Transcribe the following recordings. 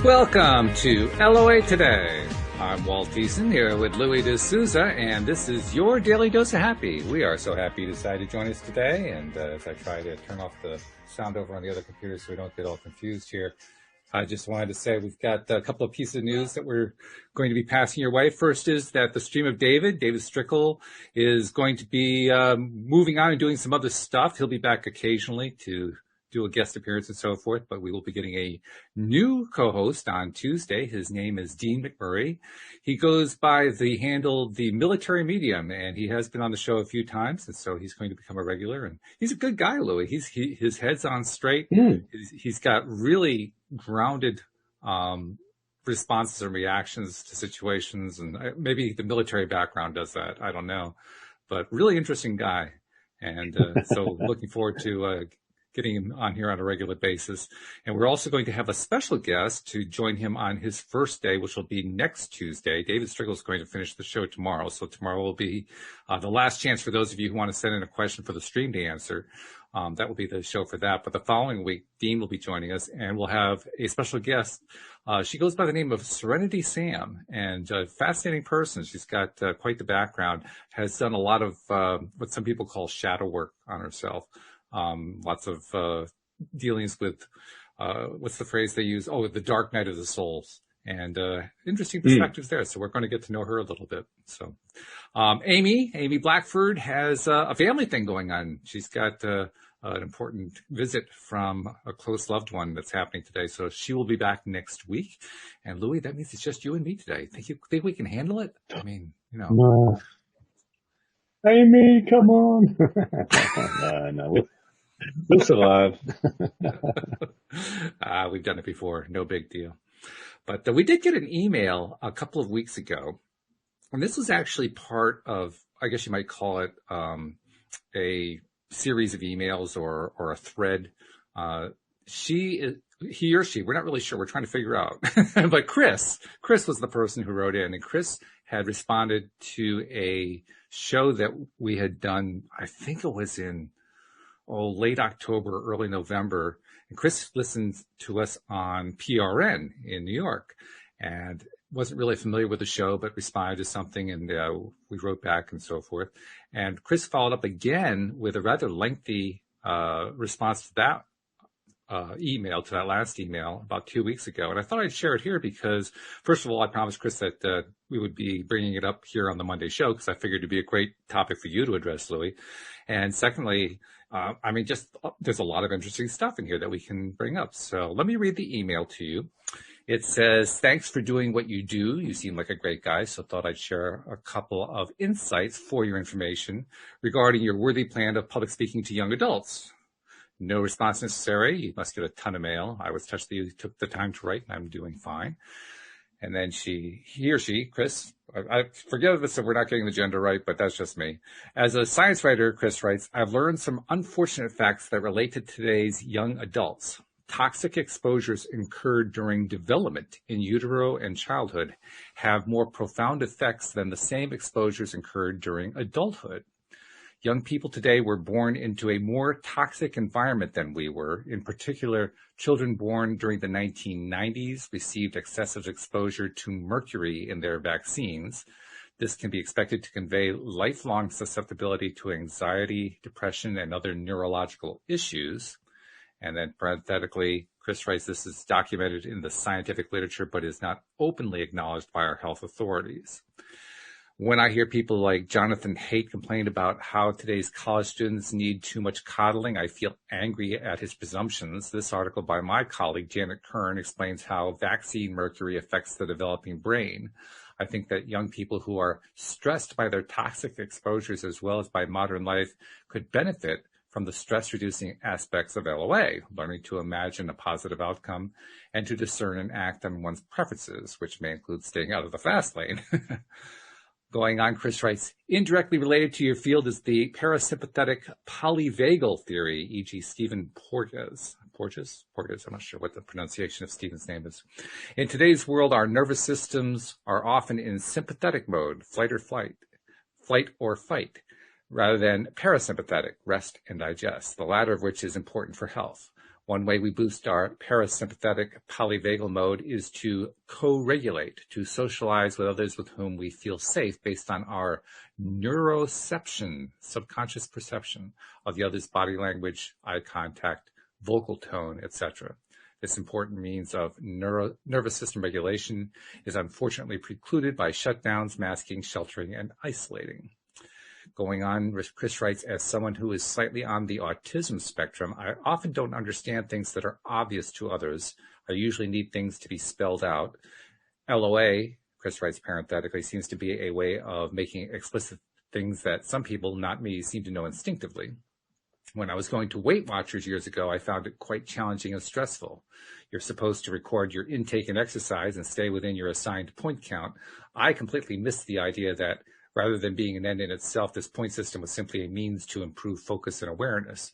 Welcome to LOA Today. I'm Walt Thiessen here with Louis D'Souza, and this is your Daily Dose of Happy. We are so happy you decided to join us today, and as I try to turn off the sound over on the other computer so we don't get all confused here, I just wanted to say we've got a couple of pieces of news that we're going to be passing your way. First is that the Stream of David Strickle, is going to be moving on and doing some other stuff. He'll be back occasionally to do a guest appearance and so forth, but we will be getting a new co-host on Tuesday. His name is Dean McMurray. He goes by the handle The Military Medium, and he has been on the show a few times, and so he's going to become a regular. And he's a good guy, Louis. His head's on straight. He's got really grounded responses and reactions to situations, and maybe the military background does that. I don't know, but really interesting guy. And so looking forward to getting him on here on a regular basis. And we're also going to have a special guest to join him on his first day, which will be next Tuesday. David Strickle is going to finish the show tomorrow. So tomorrow will be the last chance for those of you who want to send in a question for the stream to answer. That will be the show for that. But the following week, Dean will be joining us, and we'll have a special guest. She goes by the name of Serenity Sam, and a fascinating person. She's got quite the background, has done a lot of what some people call shadow work on herself. Lots of dealings with, what's the phrase they use? Oh, the dark night of the souls. And interesting perspectives there. So we're going to get to know her a little bit. So Amy Blackford has a family thing going on. She's got an important visit from a close loved one that's happening today. So she will be back next week. And Louis, that means it's just you and me today. Think we can handle it? I mean, you know. No. Amy, come on. No. We'll survive. We've done it before. No big deal. But we did get an email a couple of weeks ago. And this was actually part of, I guess you might call it a series of emails or a thread. He or she, we're not really sure. We're trying to figure out. But Chris was the person who wrote in. And Chris had responded to a show that we had done, I think it was in late October, early November. And Chris listened to us on PRN in New York and wasn't really familiar with the show, but responded to something, and we wrote back and so forth. And Chris followed up again with a rather lengthy response to that email, to that last email about 2 weeks ago. And I thought I'd share it here because, first of all, I promised Chris that we would be bringing it up here on the Monday show because I figured it'd be a great topic for you to address, Louis. And secondly, there's a lot of interesting stuff in here that we can bring up. So let me read the email to you. It says, thanks for doing what you do. You seem like a great guy, so thought I'd share a couple of insights for your information regarding your worthy plan of public speaking to young adults. No response necessary. You must get a ton of mail. I was touched that you took the time to write, and I'm doing fine. And then he or she, Chris, I forgive us if we're not getting the gender right, but that's just me. As a science writer, Chris writes, I've learned some unfortunate facts that relate to today's young adults. Toxic exposures incurred during development in utero and childhood have more profound effects than the same exposures incurred during adulthood. Young people today were born into a more toxic environment than we were. In particular, children born during the 1990s received excessive exposure to mercury in their vaccines. This can be expected to convey lifelong susceptibility to anxiety, depression, and other neurological issues. And then parenthetically, Chris writes, this is documented in the scientific literature, but is not openly acknowledged by our health authorities. When I hear people like Jonathan Haidt complain about how today's college students need too much coddling, I feel angry at his presumptions. This article by my colleague, Janet Kern, explains how vaccine mercury affects the developing brain. I think that young people who are stressed by their toxic exposures as well as by modern life could benefit from the stress-reducing aspects of LOA, learning to imagine a positive outcome and to discern and act on one's preferences, which may include staying out of the fast lane. Going on, Chris writes, indirectly related to your field is the parasympathetic polyvagal theory, e.g. Stephen Porges, I'm not sure what the pronunciation of Stephen's name is. In today's world, our nervous systems are often in sympathetic mode, flight or fight, rather than parasympathetic, rest and digest, the latter of which is important for health. One way we boost our parasympathetic polyvagal mode is to co-regulate, to socialize with others with whom we feel safe based on our neuroception, subconscious perception of the other's body language, eye contact, vocal tone, etc. This important means of nervous system regulation is unfortunately precluded by shutdowns, masking, sheltering, and isolating. Going on, Chris writes, as someone who is slightly on the autism spectrum, I often don't understand things that are obvious to others. I usually need things to be spelled out. LOA, Chris writes parenthetically, seems to be a way of making explicit things that some people, not me, seem to know instinctively. When I was going to Weight Watchers years ago, I found it quite challenging and stressful. You're supposed to record your intake and exercise and stay within your assigned point count. I completely missed the idea that rather than being an end in itself, this point system was simply a means to improve focus and awareness.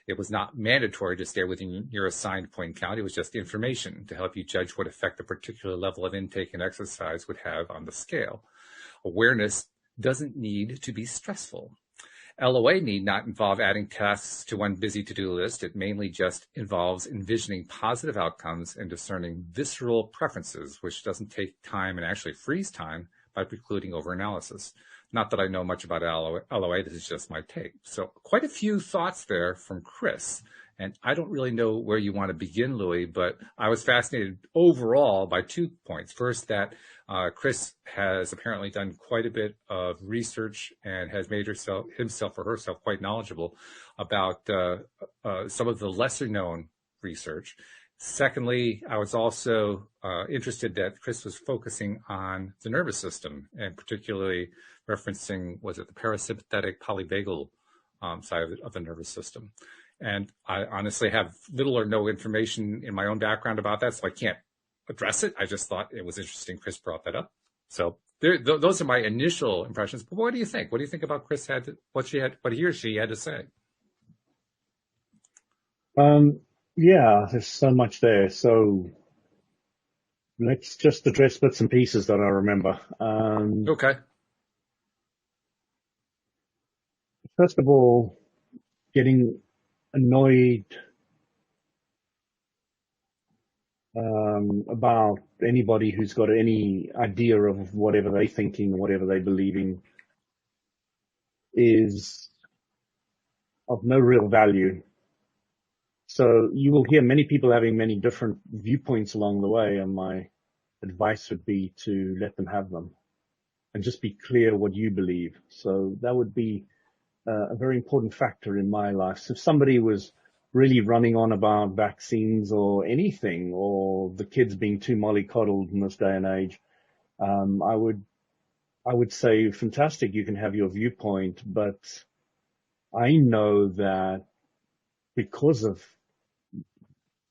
It was not mandatory to stay within your assigned point count. It was just information to help you judge what effect a particular level of intake and exercise would have on the scale. Awareness doesn't need to be stressful. LOA need not involve adding tasks to one busy to-do list. It mainly just involves envisioning positive outcomes and discerning visceral preferences, which doesn't take time and actually frees time by precluding over-analysis. Not that I know much about LOA, this is just my take. So quite a few thoughts there from Chris. And I don't really know where you want to begin, Louis, but I was fascinated overall by 2 points. First, that Chris has apparently done quite a bit of research and has made himself or herself quite knowledgeable about some of the lesser known research. Secondly, I was also interested that Chris was focusing on the nervous system and particularly referencing, was it the parasympathetic polyvagal side of the nervous system? And I honestly have little or no information in my own background about that, so I can't address it. I just thought it was interesting Chris brought that up. So those are my initial impressions. But what do you think? What do you think about Chris what he or she had to say? Yeah, there's so much there. So let's just address bits and pieces that I remember. Okay. First of all, getting annoyed about anybody who's got any idea of whatever they're thinking, whatever they're believing is of no real value. So you will hear many people having many different viewpoints along the way, and my advice would be to let them have them and just be clear what you believe. So that would be a very important factor in my life. So if somebody was really running on about vaccines or anything, or the kids being too mollycoddled in this day and age, I would say, fantastic, you can have your viewpoint, but I know that because of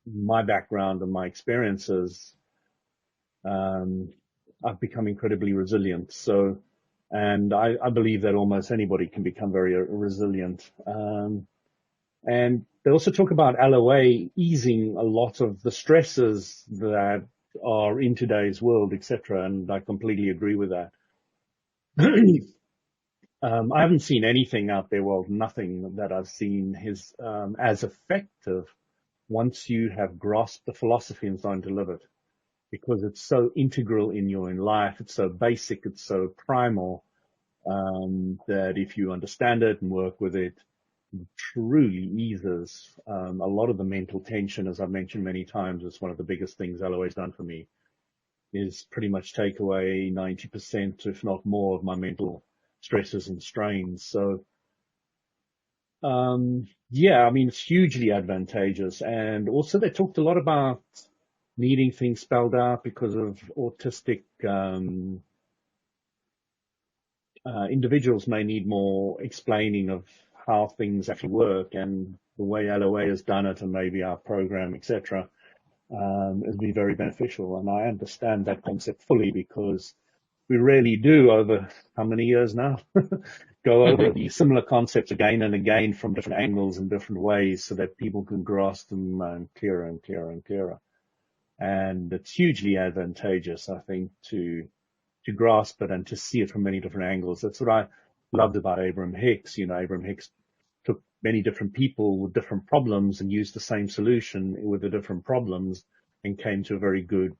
my background and my experiences, I've become incredibly resilient. So, and I believe that almost anybody can become very resilient. And they also talk about LOA easing a lot of the stresses that are in today's world, etc. And I completely agree with that. I haven't seen anything out there, well, nothing that I've seen is as effective once you have grasped the philosophy and started to live it, because it's so integral in your own life. It's so basic. It's so primal that if you understand it and work with it, it truly eases a lot of the mental tension. As I've mentioned many times, it's one of the biggest things LOA has done for me, is pretty much take away 90%, if not more, of my mental stresses and strains. So, yeah, I mean, it's hugely advantageous. And also they talked a lot about needing things spelled out because of autistic, individuals may need more explaining of how things actually work, and the way LOA has done it and maybe our program, etc., has been very beneficial. And I understand that concept fully because we really do, over how many years now, go over these similar concepts again and again from different angles and different ways so that people can grasp them clearer and clearer and clearer. And it's hugely advantageous, I think, to grasp it and to see it from many different angles. That's what I loved about Abraham Hicks. You know, Abraham Hicks took many different people with different problems and used the same solution with the different problems and came to a very good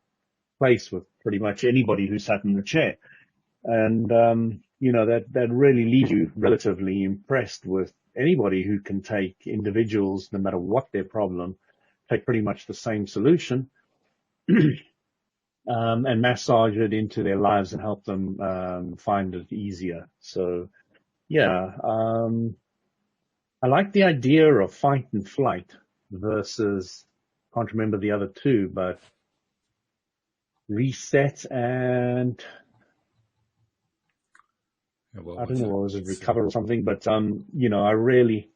place with pretty much anybody who sat in the chair. And, that really leaves you relatively impressed with anybody who can take individuals, no matter what their problem, take pretty much the same solution, and massage it into their lives and help them, find it easier. So, yeah, I like the idea of fight and flight versus, can't remember the other two, but reset and I don't know, was it recover or something? But, I really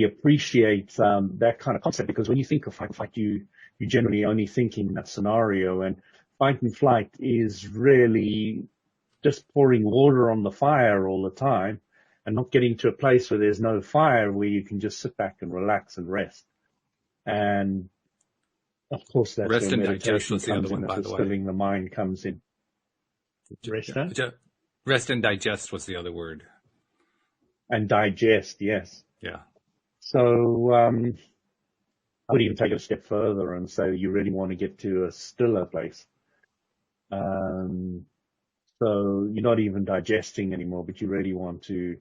appreciate, that kind of concept, because when you think of fight and flight, you generally only think in that scenario, and fight and flight is really just pouring water on the fire all the time and not getting to a place where there's no fire, where you can just sit back and relax and rest. And of course, that's rest where and meditation digest was the other comes one, in, by the way. stilling the mind comes in. Rest, Rest and digest was the other word. And digest, yes. Yeah. So, I would even take it a step further and say you really want to get to a stiller place. So you're not even digesting anymore, but you really want to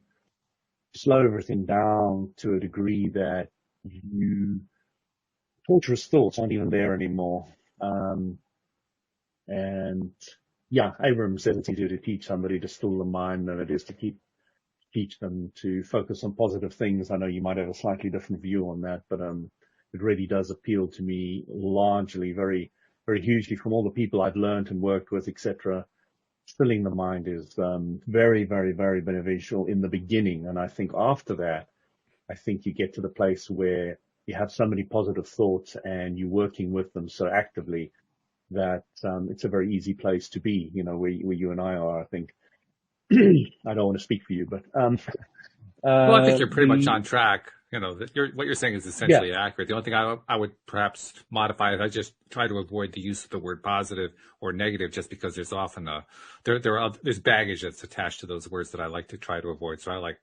slow everything down to a degree that torturous thoughts aren't even there anymore. And yeah, Abrams said it's easier to teach somebody to still the mind than it is to teach them to focus on positive things. I know you might have a slightly different view on that, but it really does appeal to me largely, very, very hugely from all the people I've learned and worked with, etc. Stilling the mind is very, very, very beneficial in the beginning. And I think after that, I think you get to the place where you have so many positive thoughts and you're working with them so actively that it's a very easy place to be, where you and I are, I think. I don't want to speak for you, but well, I think you're pretty much on track. What you're saying is essentially accurate. The only thing I would perhaps modify is I just try to avoid the use of the word positive or negative, just because there's often there's baggage that's attached to those words that I like to try to avoid. So I like,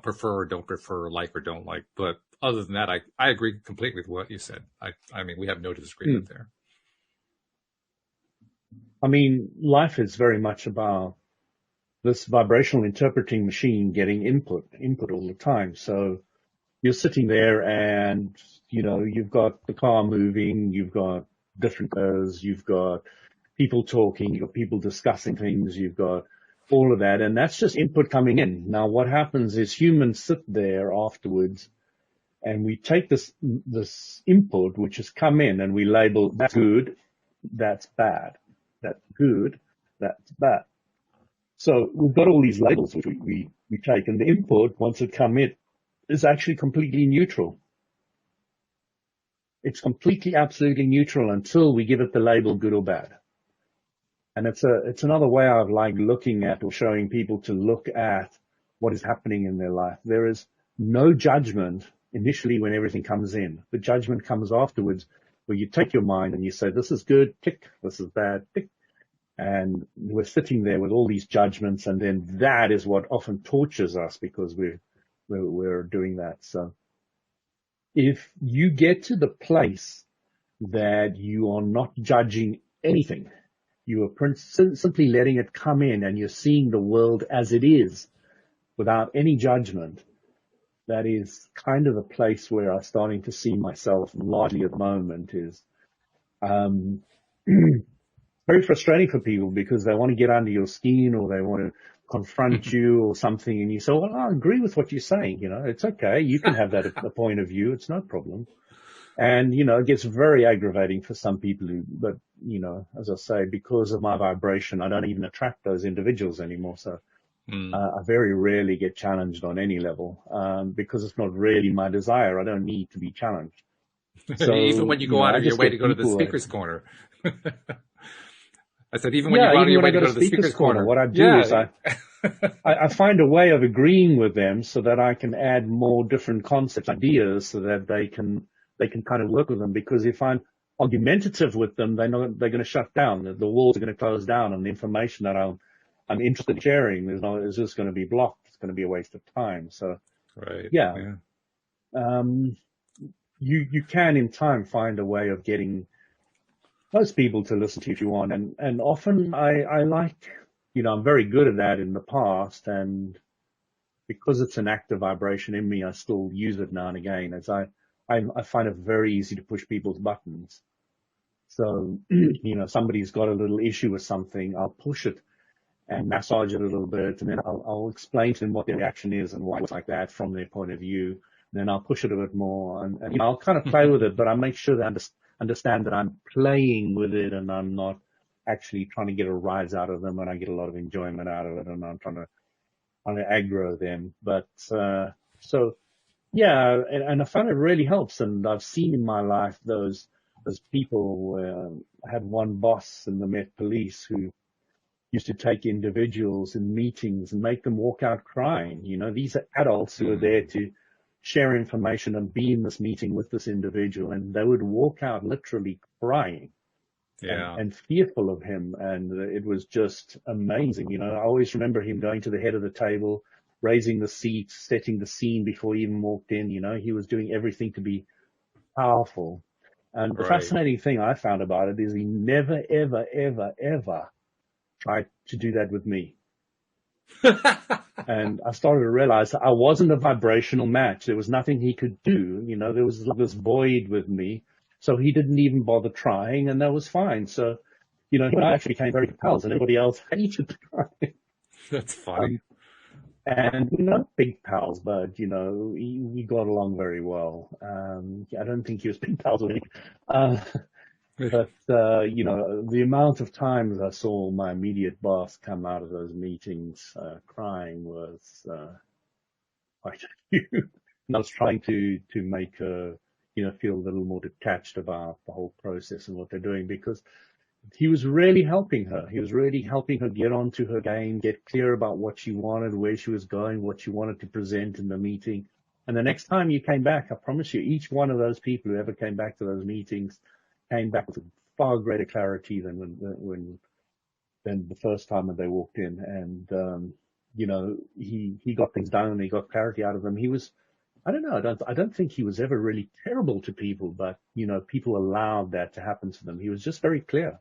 prefer or don't prefer, like or don't like. But other than that, I agree completely with what you said. I mean, we have no disagreement there. I mean, life is very much about this vibrational interpreting machine getting input all the time. So you're sitting there and, you've got the car moving, you've got different cars, you've got people talking, you've got people discussing things, you've got all of that. And that's just input coming in. Now, what happens is humans sit there afterwards and we take this input, which has come in, and we label that's good, that's bad. That's good, that's bad. So we've got all these labels which we take, and the input, once it come in, is actually completely neutral. It's completely, absolutely neutral until we give it the label good or bad. And it's another way I like looking at, or showing people to look at what is happening in their life. There is no judgment initially when everything comes in. The judgment comes afterwards, where you take your mind and you say, this is good, tick, this is bad, tick. And we're sitting there with all these judgments, and then that is what often tortures us, because we're doing that. So if you get to the place that you are not judging anything, you are simply letting it come in, and you're seeing the world as it is without any judgment, that is kind of a place where I'm starting to see myself largely at the moment. Is very frustrating for people, because they want to get under your skin, or they want to confront you or something, and you say, well, I agree with what you're saying. It's okay. You can have that a point of view. It's no problem. And, it gets very aggravating for some people but, as I say, because of my vibration, I don't even attract those individuals anymore. So I very rarely get challenged on any level, because it's not really my desire. I don't need to be challenged. So, even when you go out of your way to go to the speaker's corner. I said, even when you go out of your way to go to the speaker's corner. What I do is I find a way of agreeing with them so that I can add more different concepts, ideas, so that they can kind of work with them. Because if I'm argumentative with them, they're going to shut down. The walls are going to close down, and the information that I'm interested in sharing is just going to be blocked. It's going to be a waste of time. So, right. Yeah. um, you can in time find a way of getting most people to listen to you if you want. And often I like, I'm very good at that in the past. And because it's an active vibration in me, I still use it now and again as I find it very easy to push people's buttons. So, somebody's got a little issue with something, I'll push it and massage it a little bit, and then I'll explain to them what their reaction is and why it's like that from their point of view. And then I'll push it a bit more, and I'll kind of play with it, but I make sure they understand that I'm playing with it and I'm not actually trying to get a rise out of them, and I get a lot of enjoyment out of it, and I'm trying to aggro them. But so yeah, and I find it really helps, and I've seen in my life those people. I had one boss in the Met Police who used to take individuals in meetings and make them walk out crying. These are adults who are there to share information and be in this meeting with this individual, and they would walk out literally crying and fearful of him. And it was just amazing. I always remember him going to the head of the table, raising the seat, setting the scene before he even walked in. He was doing everything to be powerful. And the fascinating thing I found about it is he never, ever, ever, ever tried to do that with me. And I started to realize that I wasn't a vibrational match. There was nothing he could do. There was this void with me. So he didn't even bother trying, and that was fine. So, I actually became very good pals, and everybody else hated trying. That's funny. And we're not big pals, but, we got along very well. I don't think he was big pals with me. But, the amount of times I saw my immediate boss come out of those meetings crying was quite a few. And I was trying to make her, feel a little more detached about the whole process and what they're doing, because he was really helping her. He was really helping her get onto her game, get clear about what she wanted, where she was going, what she wanted to present in the meeting. And the next time you came back, I promise you, each one of those people who ever came back to those meetings came back with far greater clarity than the first time that they walked in. And, he got things done and he got clarity out of them. He was, I don't know, I don't think he was ever really terrible to people, but, people allowed that to happen to them. He was just very clear.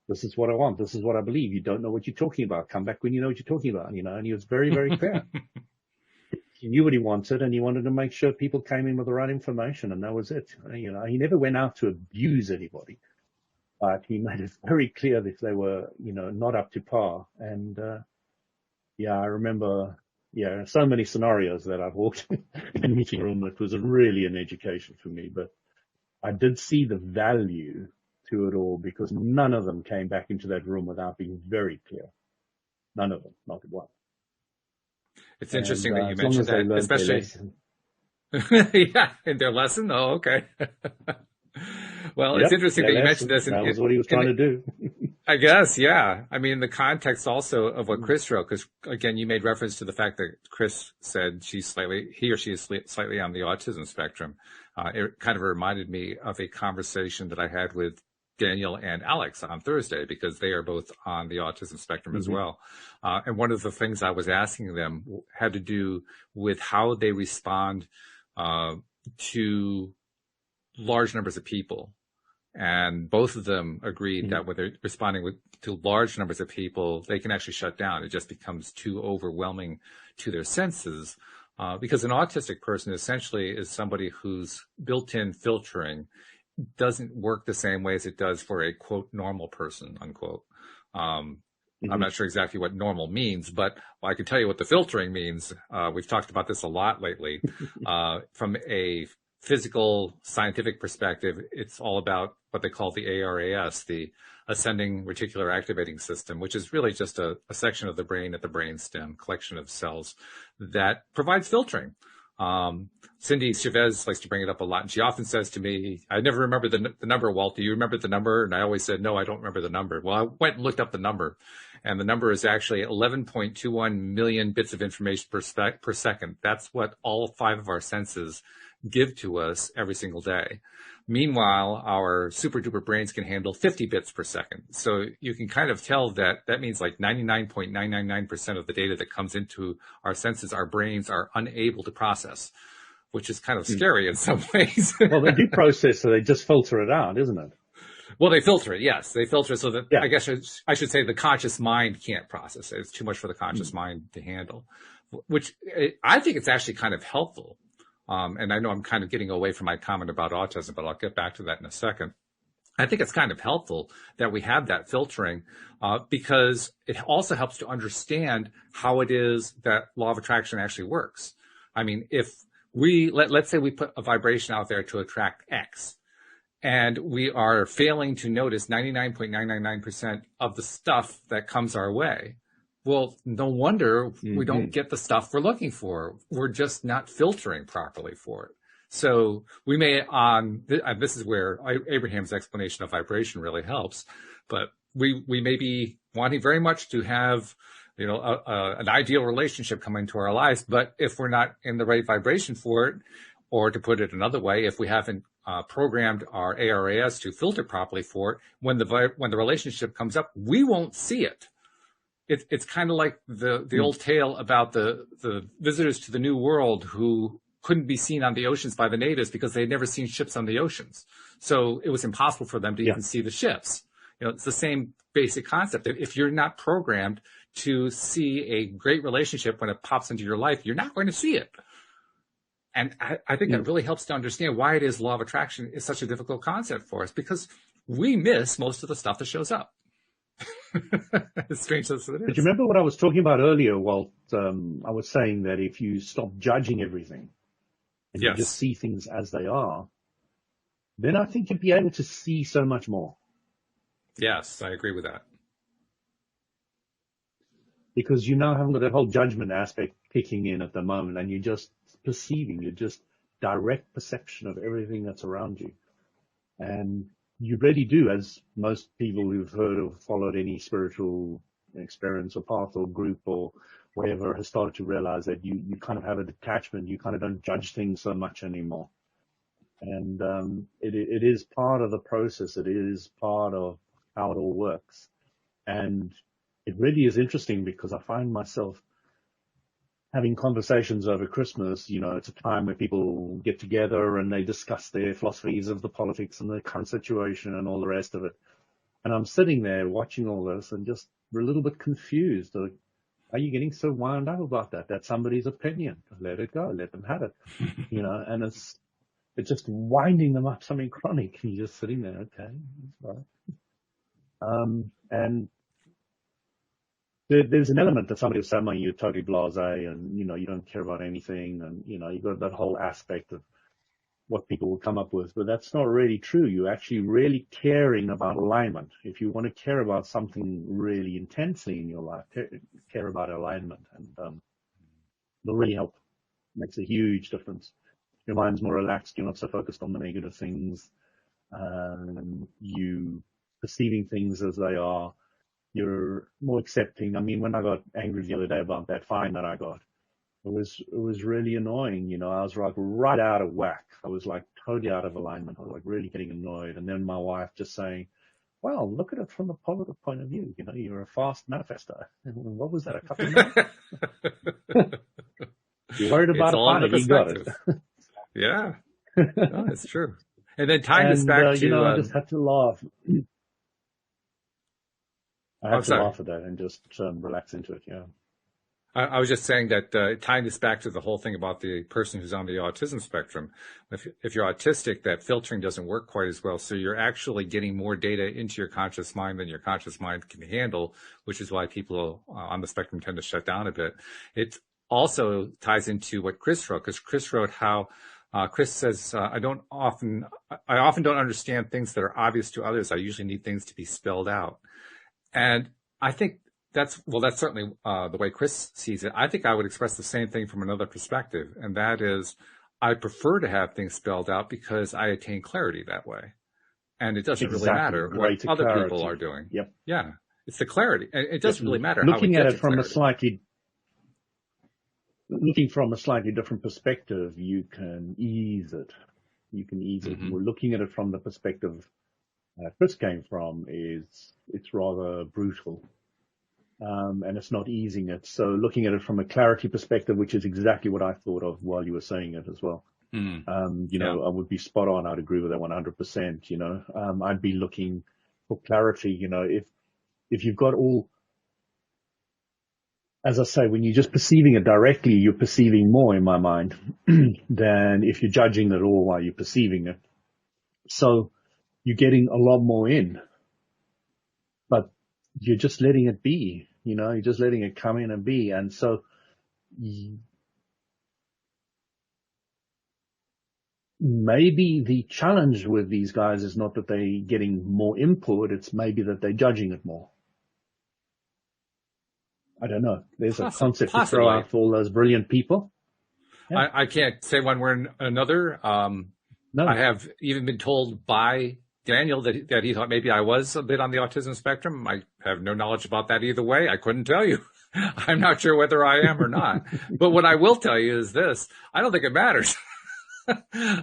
This is what I want. This is what I believe. You don't know what you're talking about. Come back when you know what you're talking about, and he was very, very clear. He knew what he wanted, and he wanted to make sure people came in with the right information, and that was it. He never went out to abuse anybody, but he made it very clear that if they were, not up to par. And, I remember, so many scenarios that I've walked in a meeting room. It was really an education for me, but I did see the value to it all, because none of them came back into that room without being very clear. None of them, not one. It's interesting that you mentioned that, especially in their lesson. Oh, okay. Well, it's interesting that you mentioned this. That was what he was trying to do. I guess, yeah. I mean, in the context also of what Chris wrote, because again, you made reference to the fact that Chris said he or she is slightly on the autism spectrum. It kind of reminded me of a conversation that I had with Daniel and Alex on Thursday, because they are both on the autism spectrum as well. And one of the things I was asking them had to do with how they respond to large numbers of people. And both of them agreed that when they're responding to large numbers of people, they can actually shut down. It just becomes too overwhelming to their senses. Because an autistic person essentially is somebody whose built-in filtering doesn't work the same way as it does for a, quote, normal person, unquote. I'm not sure exactly what normal means, but I can tell you what the filtering means. We've talked about this a lot lately. From a physical scientific perspective, it's all about what they call the ARAS, the ascending reticular activating system, which is really just a section of the brain at the brainstem, collection of cells that provides filtering. Cindy Chavez likes to bring it up a lot, and she often says to me, I never remember the number, Walt. Do you remember the number? And I always said, no, I don't remember the number. Well, I went and looked up the number, and the number is actually 11.21 million bits of information per second. That's what all 5 of our senses give to us every single day. Meanwhile, our super duper brains can handle 50 bits per second. So you can kind of tell that means like 99.999% of the data that comes into our senses, our brains are unable to process. which is kind of scary in some ways. Well, they do process, so they just filter it out, isn't it? Well, they filter it, yes. They filter it so that, Yeah. I guess I should say the conscious mind can't process it. It's too much for the conscious mind to handle, which I think it's actually kind of helpful. And I know I'm kind of getting away from my comment about autism, but I'll get back to that in a second. I think it's kind of helpful that we have that filtering because it also helps to understand how it is that law of attraction actually works. I mean, if let's say we put a vibration out there to attract X, and we are failing to notice 99.999% of the stuff that comes our way. Well, no wonder we don't get the stuff we're looking for. We're just not filtering properly for it. So we may this is where Abraham's explanation of vibration really helps, but we may be wanting very much to have, an ideal relationship come into our lives, but if we're not in the right vibration for it, or to put it another way, if we haven't programmed our ARAS to filter properly for it, when the relationship comes up, we won't see it. It's kind of like the old tale about the visitors to the New World who couldn't be seen on the oceans by the natives because they had never seen ships on the oceans. So it was impossible for them to even see the ships. It's the same basic concept. If you're not programmed to see a great relationship when it pops into your life, you're not going to see it. And I think that really helps to understand why it is law of attraction is such a difficult concept for us, because we miss most of the stuff that shows up. As strange as it is. But you remember what I was talking about earlier, Walt? I was saying that if you stop judging everything and you just see things as they are, then I think you'd be able to see so much more. Yes, I agree with that. Because you now haven't got that whole judgment aspect kicking in at the moment, and you're just perceiving, you're just direct perception of everything that's around you. And you really do, as most people who've heard or followed any spiritual experience or path or group or whatever has started to realize that you kind of have a detachment. You kind of don't judge things so much anymore. And it is part of the process. It is part of how it all works. And it really is interesting because I find myself having conversations over Christmas. It's a time where people get together and they discuss their philosophies of the politics and the current situation and all the rest of it. And I'm sitting there watching all this and just a little bit confused. Like, are you getting so wound up about that? That's somebody's opinion. Let it go. Let them have it. And it's just winding them up something chronic. And you're just sitting there, okay, that's right. And there's an element of somebody who's saying you're totally blasé and, you don't care about anything. And, you've got that whole aspect of what people will come up with, but that's not really true. You're actually really caring about alignment. If you want to care about something really intensely in your life, care about alignment, and it'll really help. It makes a huge difference. Your mind's more relaxed. You're not so focused on the negative things. You perceiving things as they are. You're more accepting. I mean, when I got angry the other day about that fine that I got, it was really annoying. I was like right out of whack. I was like totally out of alignment. I was like really getting annoyed. And then my wife just saying, well, look at it from a positive point of view. You're a fast manifester. And what was that, a couple of minutes? You worried about a fine, you got it. Yeah, no, it's true. And then tying this back to... I just had to laugh. I had to laugh at that and just relax into it, yeah. I was just saying that tying this back to the whole thing about the person who's on the autism spectrum, if you're autistic, that filtering doesn't work quite as well. So you're actually getting more data into your conscious mind than your conscious mind can handle, which is why people on the spectrum tend to shut down a bit. It also ties into what Chris wrote, because Chris wrote how Chris says, I often don't understand things that are obvious to others. I usually need things to be spelled out. And I think that's certainly the way Chris sees it. I think I would express the same thing from another perspective, and that is I prefer to have things spelled out because I attain clarity that way. And it doesn't really matter what other people are doing. Yep. Yeah, it's the clarity. It doesn't really matter looking how we at get it from clarity. Looking from a slightly different perspective, you can ease it. Mm-hmm. We're looking at it from the perspective Chris came from it's rather brutal. And it's not easing it. So looking at it from a clarity perspective, which is exactly what I thought of while you were saying it as well. Mm. Yeah. I would be spot on. I'd agree with that 100%. I'd be looking for clarity. If you've got all, as I say, when you're just perceiving it directly, you're perceiving more in my mind than if you're judging it all while you're perceiving it. So you're getting a lot more in, but you're just letting it be, you're just letting it come in and be. And so maybe the challenge with these guys is not that they're getting more input. It's maybe that they're judging it more. I don't know. There's a concept to throw out for all those brilliant people. Yeah. I can't say one way or another. No. I have even been told by Daniel that he thought maybe I was a bit on the autism spectrum. I have no knowledge about that either way. I couldn't tell you. I'm not sure whether I am or not. But what I will tell you is this. I don't think it matters.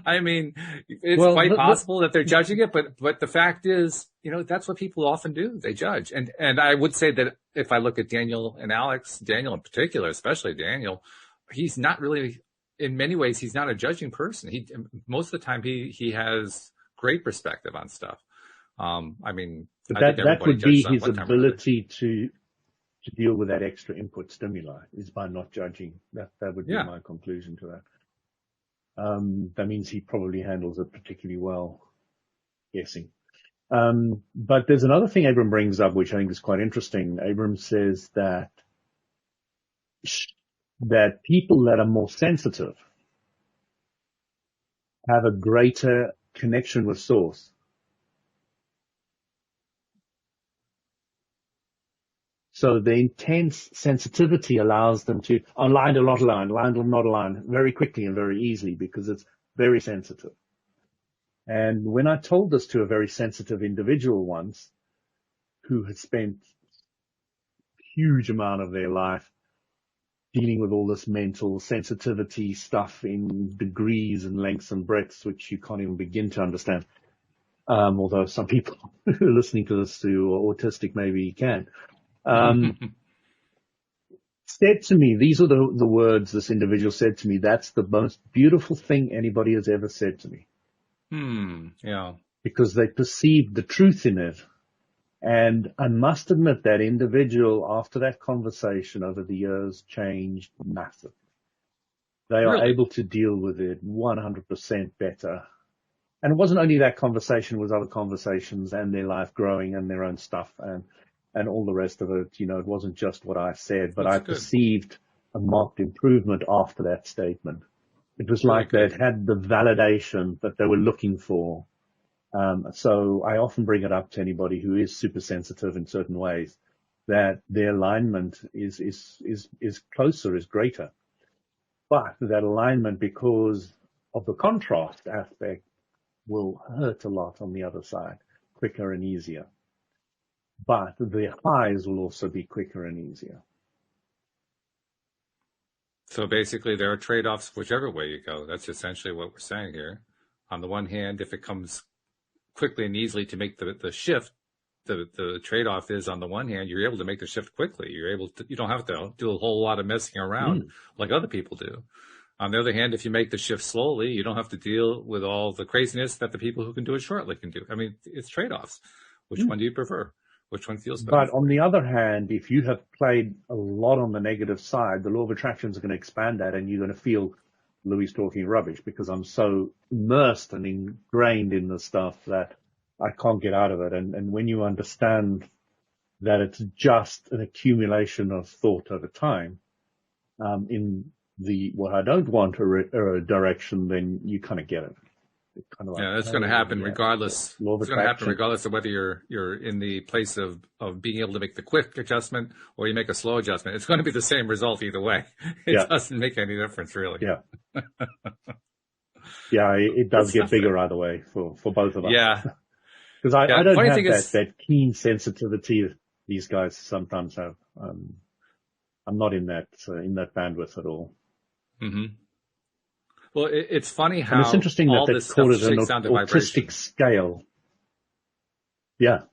I mean, it's quite possible that they're judging it, but the fact is, that's what people often do. They judge. And I would say that if I look at Daniel and Alex, Daniel in particular, especially Daniel, he's not really, in many ways, he's not a judging person. Most of the time he has great perspective on stuff. I mean, that would be his ability to deal with that extra input stimuli is by not judging. That would be my conclusion to that. That means he probably handles it particularly well, guessing. But there's another thing Abram brings up, which I think is quite interesting. Abram says that people that are more sensitive have a greater connection with source. So the intense sensitivity allows them to align or not align very quickly and very easily because it's very sensitive. And when I told this to a very sensitive individual once who had spent a huge amount of their life dealing with all this mental sensitivity stuff in degrees and lengths and breadths, which you can't even begin to understand. Although some people who are listening to this who are autistic maybe can. Said to me, these are the words this individual said to me, that's the most beautiful thing anybody has ever said to me. Yeah. Because they perceived the truth in it. And I must admit that individual, after that conversation over the years, changed massively. They are able to deal with it 100% better. And it wasn't only that conversation, it was other conversations and their life growing and their own stuff and all the rest of it. It wasn't just what I said, but I perceived a marked improvement after that statement. It was like they'd had the validation that they were looking for. So I often bring it up to anybody who is super sensitive in certain ways, that their alignment is closer, is greater. But that alignment, because of the contrast aspect, will hurt a lot on the other side, quicker and easier. But the highs will also be quicker and easier. So basically there are trade-offs whichever way you go. That's essentially what we're saying here. On the one hand, if it comes quickly and easily to make the shift, the trade-off is, on the one hand, you're able to make the shift quickly. You don't have to do a whole lot of messing around like other people do. On the other hand, if you make the shift slowly, you don't have to deal with all the craziness that the people who can do it shortly can do. I mean, it's trade-offs. Which one do you prefer? Which one feels better? But on the other hand, if you have played a lot on the negative side, the law of attraction is going to expand that, and you're going to feel Louis talking rubbish because I'm so immersed and ingrained in the stuff that I can't get out of it. And when you understand that it's just an accumulation of thought over time, in the what I don't want a direction, then you kind of get it. Kind of like, that's going to happen regardless. It's going to happen regardless of whether you're in the place of being able to make the quick adjustment or you make a slow adjustment. It's going to be the same result either way. It doesn't make any difference, really. Yeah. It does get bigger either way for both of us. Yeah. Because I don't have that keen sensitivity these guys sometimes have. I'm not in that bandwidth at all. Mm-hmm. Well, it's funny how it's interesting that they call it an autistic scale. Yeah.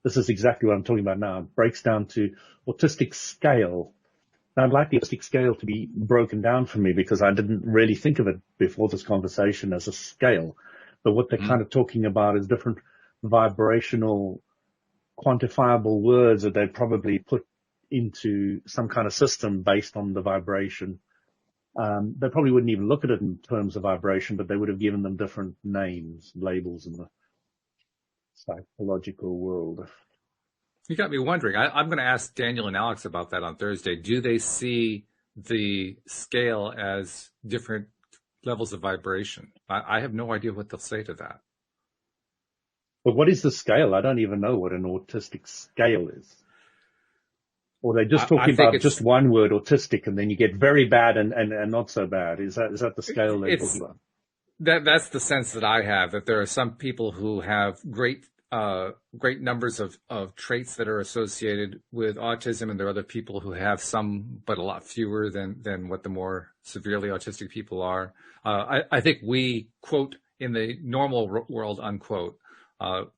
This is exactly what I'm talking about now. It breaks down to autistic scale. I'd like the autistic scale to be broken down for me because I didn't really think of it before this conversation as a scale. But what they're Mm-hmm. kind of talking about is different vibrational, quantifiable words that they probably put into some kind of system based on the vibration. They probably wouldn't even look at it in terms of vibration, but they would have given them different names, labels in the psychological world. You got me wondering. I'm going to ask Daniel and Alex about that on Thursday. Do they see the scale as different levels of vibration? I have no idea what they'll say to that. But what is the scale? I don't even know what an autistic scale is. Or they're just talking about just one word, autistic, and then you get very bad and not so bad. Is that the scale they're talking about? That's the sense that I have, that there are some people who have great numbers of traits that are associated with autism, and there are other people who have some, but a lot fewer than what the more severely autistic people are. I think we, quote, in the normal world, unquote,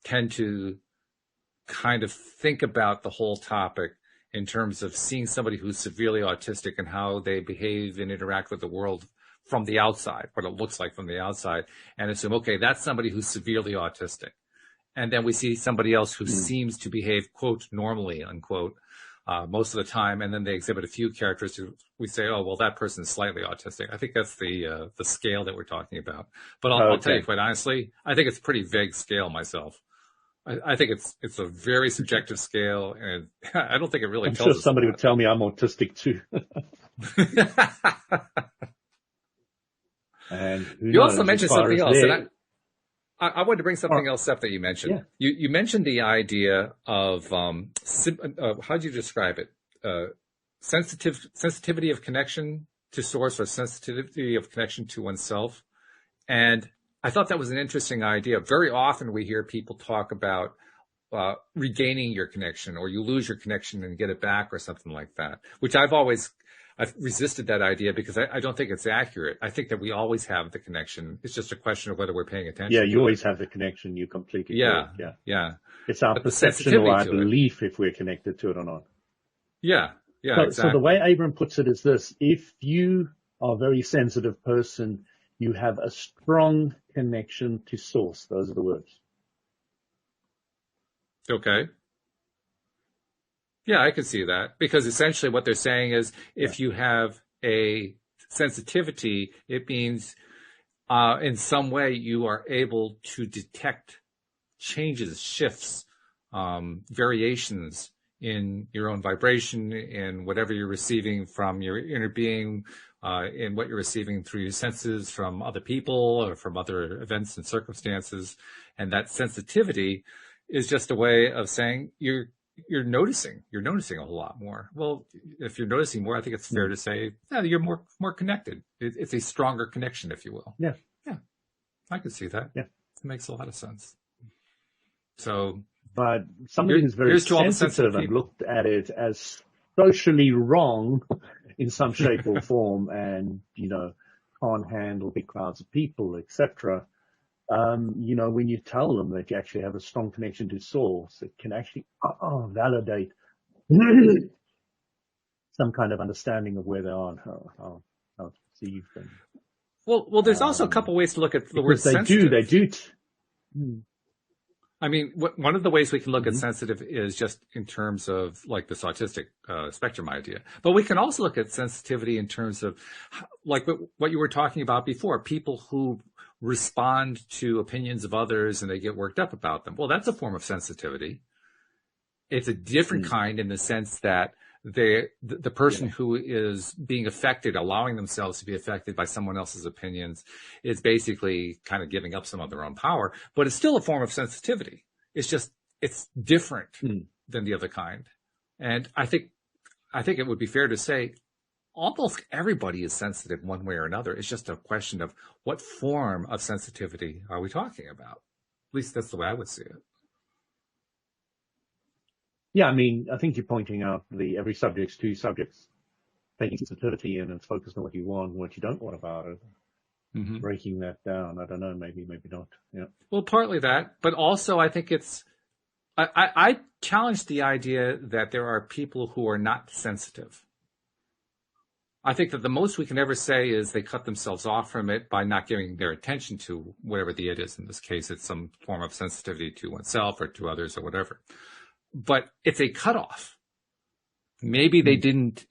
tend to kind of think about the whole topic in terms of seeing somebody who's severely autistic and how they behave and interact with the world from the outside, what it looks like from the outside, and assume, okay, that's somebody who's severely autistic. And then we see somebody else who seems to behave, quote, normally, unquote, most of the time, and then they exhibit a few characteristics. We say, oh, well, that person is slightly autistic. I think that's the scale that we're talking about. But I'll tell you quite honestly, I think it's a pretty vague scale myself. I think it's a very subjective scale, and I don't think it really tells us. I'm sure somebody would tell me I'm autistic too. And you also mentioned something else, and I wanted to bring something else up that you mentioned. Yeah. You mentioned the idea of how do you describe it? Sensitivity of connection to source, or sensitivity of connection to oneself, and I thought that was an interesting idea. Very often we hear people talk about regaining your connection, or you lose your connection and get it back, or something like that, which I've resisted that idea because I don't think it's accurate. I think that we always have the connection. It's just a question of whether we're paying attention. Yeah, you always have the connection. You completely yeah. It's our perception or our belief if we're connected to it or not. Yeah, exactly. So the way Abram puts it is this: if you are a very sensitive person, you have a strong connection to source. Those are the words. Okay. Yeah, I can see that, because essentially what they're saying is if you have a sensitivity, it means in some way you are able to detect changes, shifts, variations in your own vibration, in whatever you're receiving from your inner being, in what you're receiving through your senses from other people or from other events and circumstances. And that sensitivity is just a way of saying you're noticing a whole lot more. Well, if you're noticing more, I think it's fair to say you're more connected. It's a stronger connection, if you will. Yeah. I can see that. Yeah. It makes a lot of sense. So, but somebody who's very sensitive and looked at it as socially wrong in some shape or form, and can't handle big crowds of people, etc. When you tell them that you actually have a strong connection to source, it can actually validate some kind of understanding of where they are and how it's perceived. Well, there's also a couple ways to look at the word sensitive. They do. I mean, one of the ways we can look at sensitive is just in terms of like this autistic spectrum idea. But we can also look at sensitivity in terms of like what you were talking about before, people who respond to opinions of others and they get worked up about them. Well, that's a form of sensitivity. It's a different kind in the sense that the person who is being affected, allowing themselves to be affected by someone else's opinions, is basically kind of giving up some of their own power, but it's still a form of sensitivity. It's different than the other kind. And I think it would be fair to say almost everybody is sensitive one way or another. It's just a question of what form of sensitivity are we talking about? At least that's the way I would see it. Yeah, I mean, I think you're pointing out every subject's two subjects, taking sensitivity in and it's focused on what you want and what you don't want about it. Mm-hmm. Breaking that down. I don't know, maybe not. Yeah. Well, partly that, but also I think I challenge the idea that there are people who are not sensitive. I think that the most we can ever say is they cut themselves off from it by not giving their attention to whatever the it is. In this case, it's some form of sensitivity to oneself or to others or whatever. But it's a cutoff. Maybe they didn't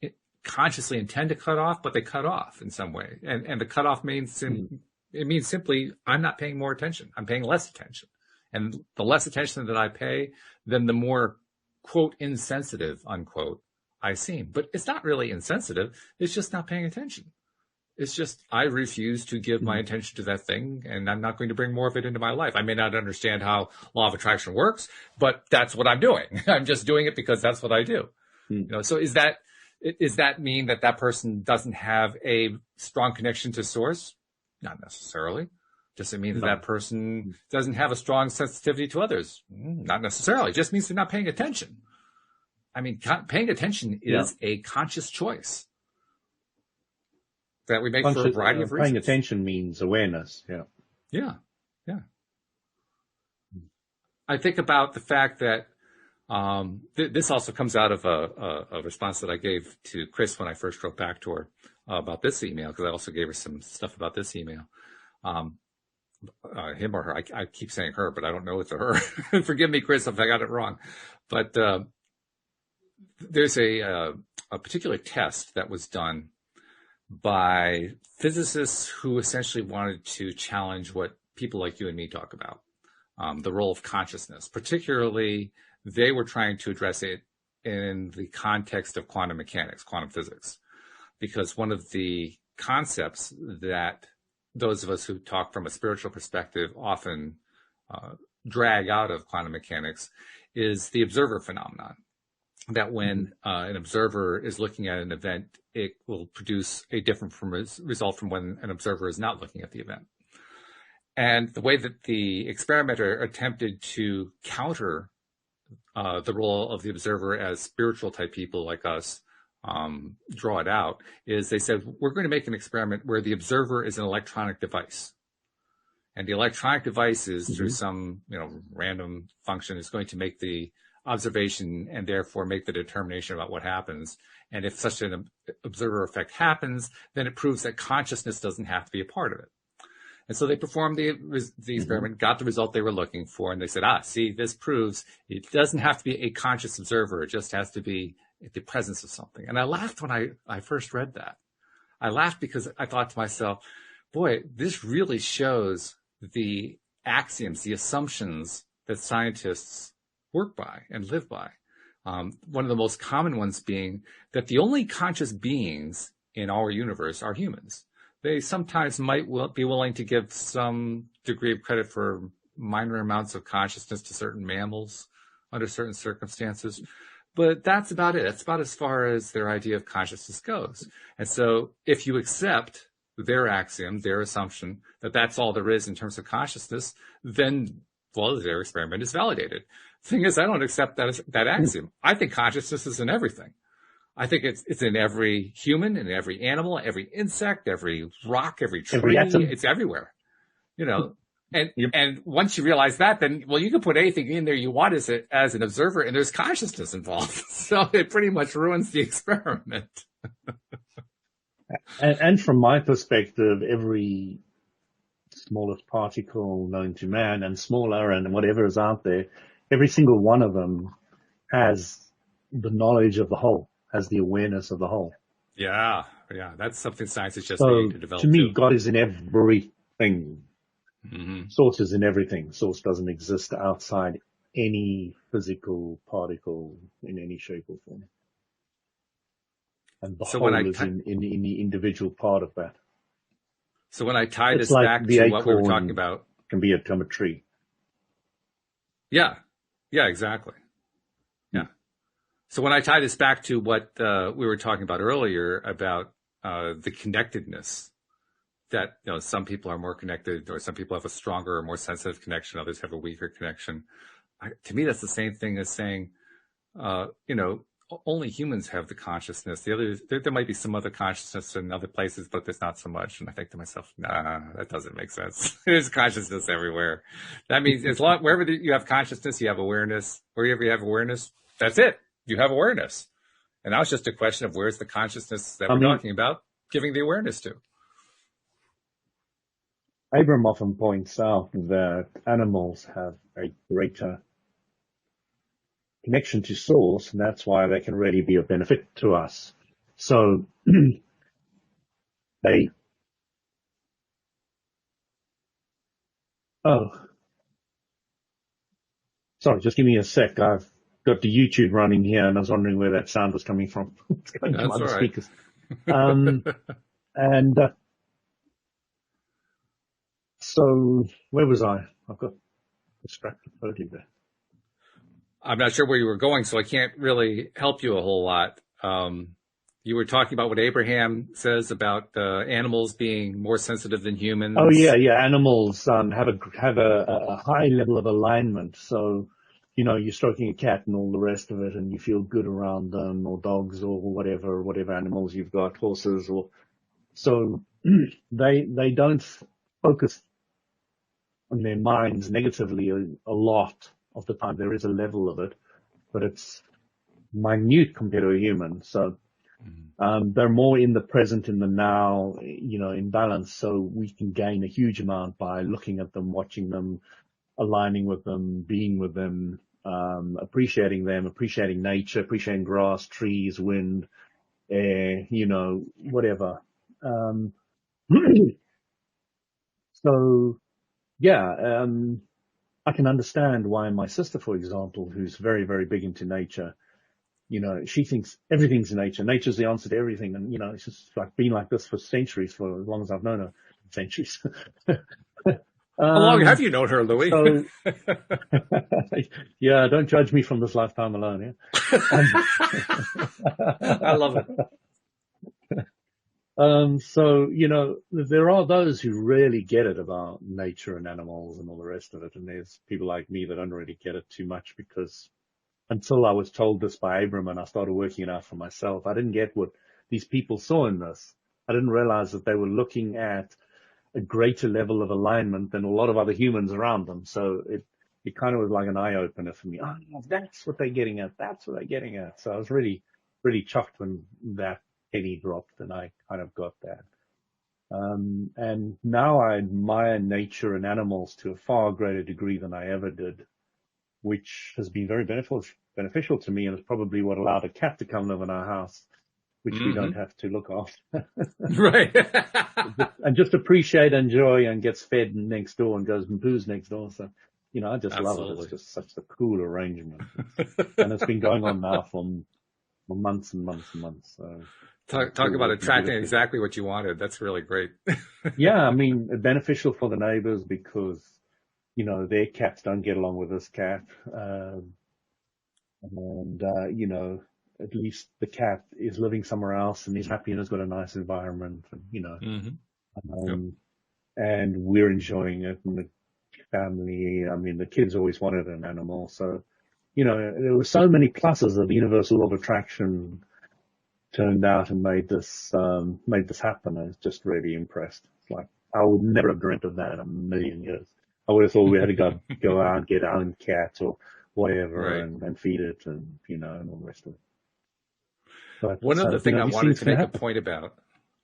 consciously intend to cut off, but they cut off in some way. And the cutoff means, it means simply, I'm not paying more attention. I'm paying less attention. And the less attention that I pay, then the more, quote, insensitive, unquote, I seem. But it's not really insensitive. It's just not paying attention. It's just, I refuse to give my attention to that thing, and I'm not going to bring more of it into my life. I may not understand how law of attraction works, but that's what I'm doing. I'm just doing it because that's what I do. You know, so does that mean that that person doesn't have a strong connection to source? Not necessarily. Does it mean that that person doesn't have a strong sensitivity to others? Not necessarily. It just means they're not paying attention. I mean, paying attention is a conscious choice that we make for a variety of reasons. Paying attention means awareness. Yeah. I think about the fact that this also comes out of a response that I gave to Chris when I first wrote back to her about this email, because I also gave her some stuff about this email. Him or her, I keep saying her, but I don't know it's a her. Forgive me, Chris, if I got it wrong. But there's a particular test that was done by physicists who essentially wanted to challenge what people like you and me talk about, the role of consciousness. Particularly, they were trying to address it in the context of quantum mechanics, quantum physics, because one of the concepts that those of us who talk from a spiritual perspective often drag out of quantum mechanics is the observer phenomenon. That when an observer is looking at an event, it will produce a different result from when an observer is not looking at the event. And the way that the experimenter attempted to counter the role of the observer as spiritual type people like us draw it out is they said, we're going to make an experiment where the observer is an electronic device. And the electronic device is through some, random function is going to make the observation and therefore make the determination about what happens. And if such an observer effect happens, then it proves that consciousness doesn't have to be a part of it. And so they performed the experiment, got the result they were looking for, and they said, see, this proves it doesn't have to be a conscious observer. It just has to be the presence of something. And I laughed when I first read that. I laughed because I thought to myself, boy, this really shows the axioms, the assumptions that scientists work by and live by. One of the most common ones being that the only conscious beings in our universe are humans. They sometimes might be willing to give some degree of credit for minor amounts of consciousness to certain mammals under certain circumstances, but that's about it. That's about as far as their idea of consciousness goes. And so if you accept their axiom, their assumption that that's all there is in terms of consciousness, then, well, their experiment is validated. Thing is, I don't accept that axiom. I think consciousness is in everything. I think it's in every human, in every animal, every insect, every rock, every tree. It's everywhere, And once you realize that, then, well, you can put anything in there you want as an observer, and there's consciousness involved. So it pretty much ruins the experiment. And from my perspective, every smallest particle known to man and smaller and whatever is out there, every single one of them has the knowledge of the whole, has the awareness of the whole. Yeah. That's something science is just beginning to develop. To me, God is in everything. Source is in everything. Source doesn't exist outside any physical particle in any shape or form. And the whole is in the individual part of that. So when I tie this back to what we were talking about, can become a tree. Yeah, exactly. Yeah. So when I tie this back to what we were talking about earlier about the connectedness, that some people are more connected, or some people have a stronger or more sensitive connection, others have a weaker connection. To me, that's the same thing as saying, only humans have the consciousness. The others, there might be some other consciousness in other places, but there's not so much. And I think to myself, nah, that doesn't make sense. There's consciousness everywhere. That means wherever you have consciousness, you have awareness. Wherever you have awareness, that's it. You have awareness. And now it's just a question of where's the consciousness that I we're mean, talking about giving the awareness to. Abram often points out that animals have a greater connection to source, and that's why they can really be of benefit to us. So they, oh, sorry, just give me a sec. I've got the YouTube running here, and I was wondering where that sound was coming from. It's going to That's other all right. speakers. And so where was I? I've got distracted totally there. I'm not sure where you were going, so I can't really help you a whole lot. You were talking about what Abraham says about animals being more sensitive than humans. Oh yeah, yeah. Animals have a high level of alignment. So, you know, you're stroking a cat and all the rest of it, and you feel good around them, or dogs, or whatever animals you've got, horses, or so they don't focus on their minds negatively a lot of the time. There is a level of it, but it's minute compared to a human. So they're more in the present, in the now, you know, in balance. So we can gain a huge amount by looking at them, watching them, aligning with them, being with them, appreciating nature, appreciating grass, trees, wind, air, you know, whatever. So yeah, I can understand why my sister, for example, who's very, very big into nature, you know, she thinks everything's in nature. Nature's the answer to everything. And, you know, it's just like been like this for centuries, for as long as I've known her. Centuries. How long have you known her, Louis? So, yeah, don't judge me from this lifetime alone. Yeah. I love it. So, you know, there are those who really get it about nature and animals and all the rest of it. And there's people like me that don't really get it too much, because until I was told this by Abram and I started working it out for myself, I didn't get what these people saw in this. I didn't realize that they were looking at a greater level of alignment than a lot of other humans around them. So it kind of was like an eye opener for me. Oh, that's what they're getting at. That's what they're getting at. So I was really, really chuffed when that penny dropped and I kind of got that. And now I admire nature and animals to a far greater degree than I ever did, which has been very beneficial to me, and is probably what allowed a cat to come live in our house, which we don't have to look after. Right. And just appreciate and enjoy, and gets fed next door and goes and poos next door. So, you know, I just love it. It's just such a cool arrangement. And it's been going on now for months and months and months. So Talk about attracting exactly what you wanted. That's really great. Yeah, I mean, beneficial for the neighbors because, you know, their cats don't get along with this cat. You know, at least the cat is living somewhere else and he's happy and has got a nice environment, and, you know, and we're enjoying it, and the family, I mean, the kids always wanted an animal. So, you know, there were so many pluses that the universal law of attraction turned out and made this happen. I was just really impressed. It's like, I would never have dreamt of that in a million years. I would have thought we had to go out and get our own cat or whatever, and feed it, and, you know, and all the rest of it. But, one other thing I wanted to make a point about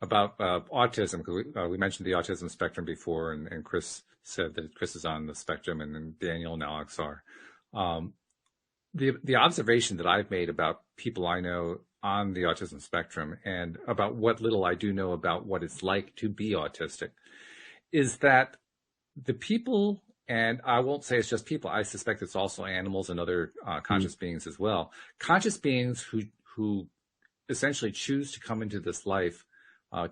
autism, because we mentioned the autism spectrum before, and Chris said that Chris is on the spectrum, and then Daniel and Alex are. The observation that I've made about people I know on the autism spectrum, and about what little I do know about what it's like to be autistic, is that the people, and I won't say it's just people, I suspect it's also animals and other conscious beings as well, conscious beings who essentially choose to come into this life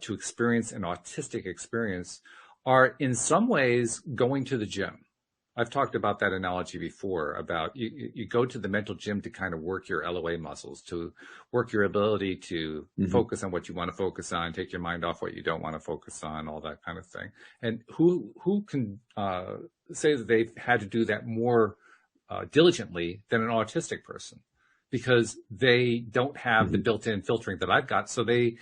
to experience an autistic experience, are in some ways going to the gym. I've talked about that analogy before, about you go to the mental gym to kind of work your LOA muscles, to work your ability to focus on what you want to focus on, take your mind off what you don't want to focus on, all that kind of thing. And who can say that they've had to do that more diligently than an autistic person, because they don't have the built-in filtering that I've got. So they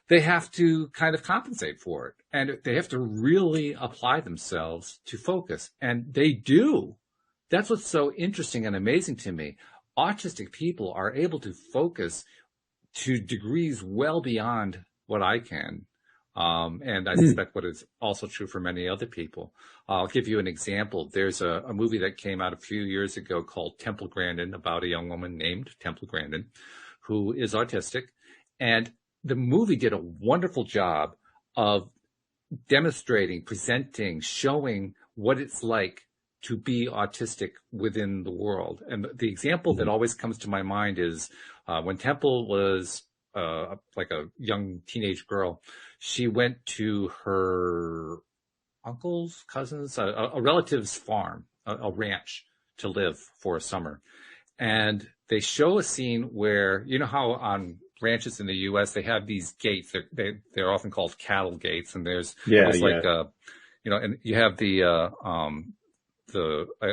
have to kind of compensate for it, and they have to really apply themselves to focus. And they do. That's what's so interesting and amazing to me. Autistic people are able to focus to degrees well beyond what I can. And I suspect what is also true for many other people. I'll give you an example. There's a movie that came out a few years ago called Temple Grandin, about a young woman named Temple Grandin who is autistic. And the movie did a wonderful job of demonstrating, presenting, showing what it's like to be autistic within the world. And the example that always comes to my mind is when Temple was like a young teenage girl, she went to her uncle's, cousins, a relative's farm, a ranch to live for a summer. And they show a scene where, you know how on ranches in the U.S. they have these gates. They're often called cattle gates, and there's like you know, and you have the I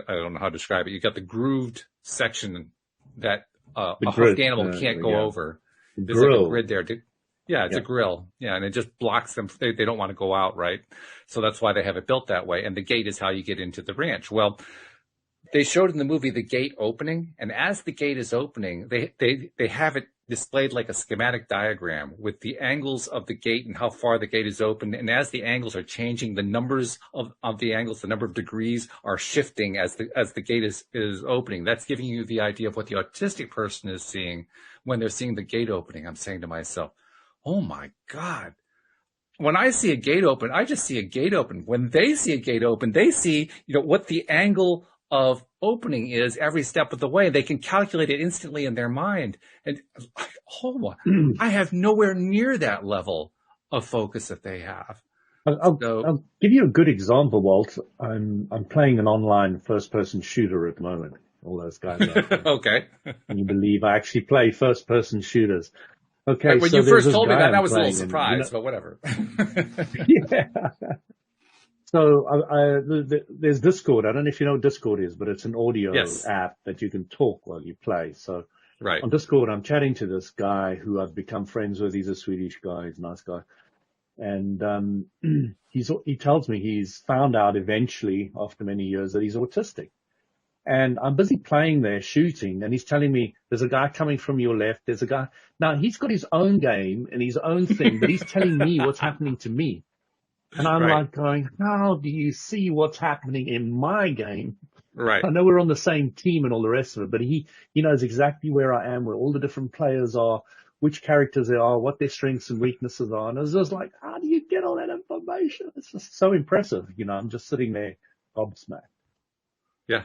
don't know how to describe it. You got the grooved section that a hoofed animal can't go over. There's like a grid there. It's a grill. Yeah, and it just blocks them. They don't want to go out, right? So that's why they have it built that way. And the gate is how you get into the ranch. Well, they showed in the movie the gate opening, and as the gate is opening, they have it displayed like a schematic diagram with the angles of the gate and how far the gate is open. And as the angles are changing, the numbers of the angles, the number of degrees are shifting as the gate is opening. That's giving you the idea of what the autistic person is seeing when they're seeing the gate opening. I'm saying to myself, oh my God. When I see a gate open, I just see a gate open. When they see a gate open, they see, what the angle of opening is every step of the way. They can calculate it instantly in their mind. And I have nowhere near that level of focus that they have. I'll give you a good example, Walt. I'm playing an online first-person shooter at the moment. All those guys. Okay. Can you believe I actually play first-person shooters? Okay. When you first told me that, I was a little surprised, but whatever. Yeah. So there's Discord. I don't know if you know what Discord is, but it's an audio app that you can talk while you play. So on Discord, I'm chatting to this guy who I've become friends with. He's a Swedish guy. He's a nice guy. And he tells me he's found out eventually after many years that he's autistic. And I'm busy playing there, shooting, and he's telling me there's a guy coming from your left. There's a guy. Now, he's got his own game and his own thing, but he's telling me what's happening to me. And I'm like going, how do you see what's happening in my game? Right. I know we're on the same team and all the rest of it, but he knows exactly where I am, where all the different players are, which characters they are, what their strengths and weaknesses are. And it's just like, how do you get all that information? It's just so impressive. I'm just sitting there gobsmacked. Yeah.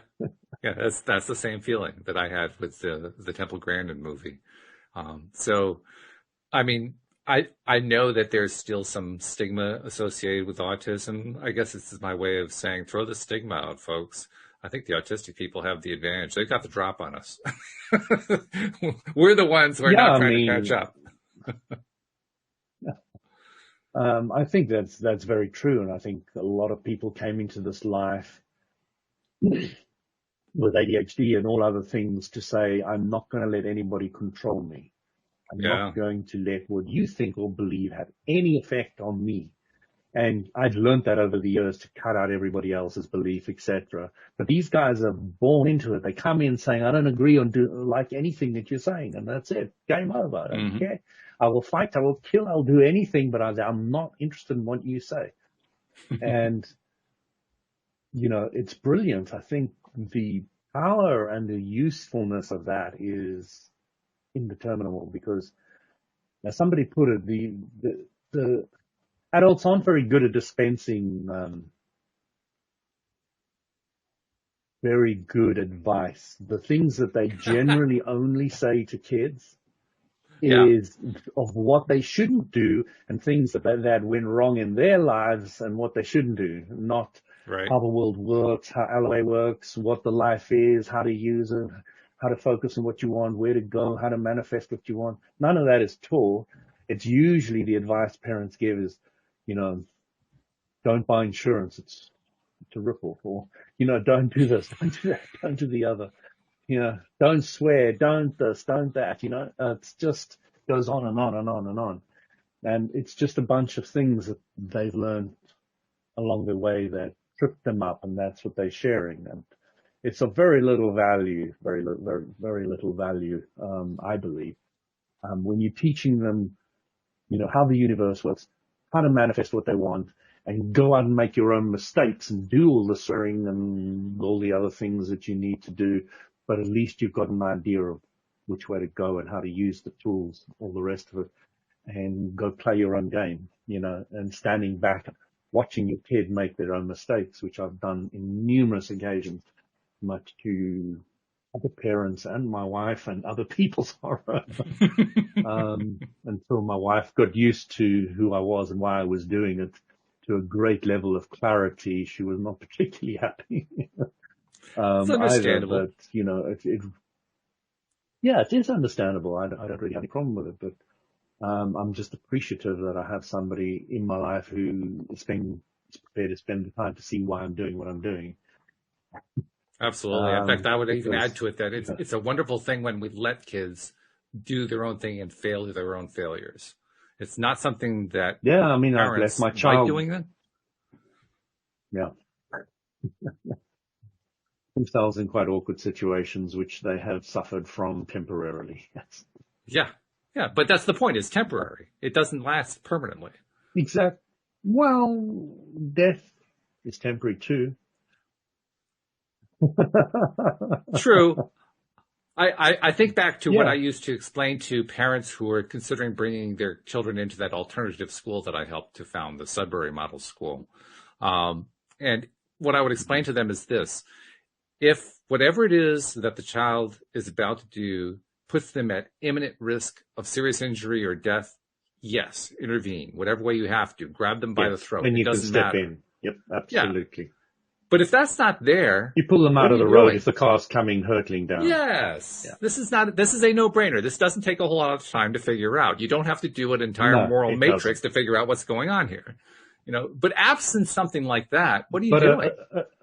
Yeah. That's the same feeling that I had with the Temple Grandin movie. So, I mean, I know that there's still some stigma associated with autism. I guess this is my way of saying, throw the stigma out, folks. I think the autistic people have the advantage. They've got the drop on us. We're the ones who are not trying to catch up. I think that's very true. And I think a lot of people came into this life with ADHD and all other things to say, I'm not going to let anybody control me. I'm not going to let what you think or believe have any effect on me. And I've learned that over the years to cut out everybody else's belief, etc. But these guys are born into it. They come in saying, I don't agree on like anything that you're saying. And that's it. Game over. I don't care. I will fight. I will kill. I'll do anything. But I'm not interested in what you say. And, it's brilliant. I think the power and the usefulness of that is indeterminable, because as somebody put it, the adults aren't very good at dispensing very good advice. The things that they generally only say to kids is of what they shouldn't do and things that went wrong in their lives and what they shouldn't do, not how the world works, how LA works, what the life is, how to use it, how to focus on what you want, where to go, how to manifest what you want. None of that is taught. It's usually the advice parents give is, don't buy insurance. It's a rip-off. Or, don't do this, don't do that, don't do the other. Don't swear, don't this, don't that. It's just goes on and on and on and on. And it's just a bunch of things that they've learned along the way that trip them up, and that's what they're sharing. And it's of very little value, very little value, I believe. When you're teaching them, how the universe works, how to manifest what they want, and go out and make your own mistakes and do all the swearing and all the other things that you need to do, but at least you've got an idea of which way to go and how to use the tools, all the rest of it, and go play your own game, and standing back, watching your kid make their own mistakes, which I've done in numerous occasions, much to other parents and my wife and other people's horror, until my wife got used to who I was and why I was doing it to a great level of clarity. She was not particularly happy. It's understandable. Either, but yeah, it is understandable. I don't really have any problem with it, but I'm just appreciative that I have somebody in my life who is prepared to spend the time to see why I'm doing what I'm doing. Absolutely. In fact, I would even add to it that it's a wonderful thing when we let kids do their own thing and fail to their own failures. It's not something that I've left my child like doing that. Yeah. Themselves in quite awkward situations, which they have suffered from temporarily. Yeah. Yeah. But that's the point. It's temporary. It doesn't last permanently. Exactly. Well, death is temporary too. True. I think back to what I used to explain to parents who were considering bringing their children into that alternative school that I helped to found, the Sudbury Model School. And what I would explain to them is this: if whatever it is that the child is about to do puts them at imminent risk of serious injury or death, yes, intervene. Whatever way you have to, grab them by the throat. And you doesn't can step matter. in. Yep, absolutely. Yeah. But if that's not there, you pull them out of the road if the car's coming hurtling down. Yes. Yeah. This is a no-brainer. This doesn't take a whole lot of time to figure out. You don't have to do an entire moral matrix to figure out what's going on here. But absent something like that, what are you doing?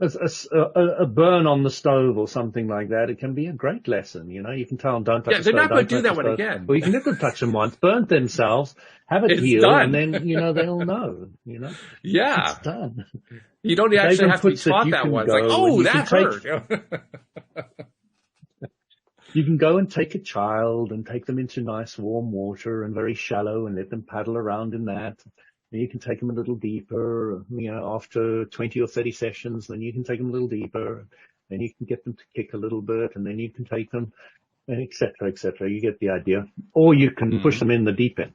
A burn on the stove or something like that, it can be a great lesson. You can tell them, don't touch the stove. Yeah, they're not going to do that one again. Well, you can let them touch them once, burn themselves, have it heal, and then, they'll know, Yeah. It's done. You don't actually have to be taught that one. It's like, oh, that hurt. You can go and take a child and take them into nice warm water and very shallow and let them paddle around in that. And you can take them a little deeper, after 20 or 30 sessions, then you can take them a little deeper. Then you can get them to kick a little bit, and then you can take them, et cetera, et cetera. You get the idea. Or you can push them in the deep end.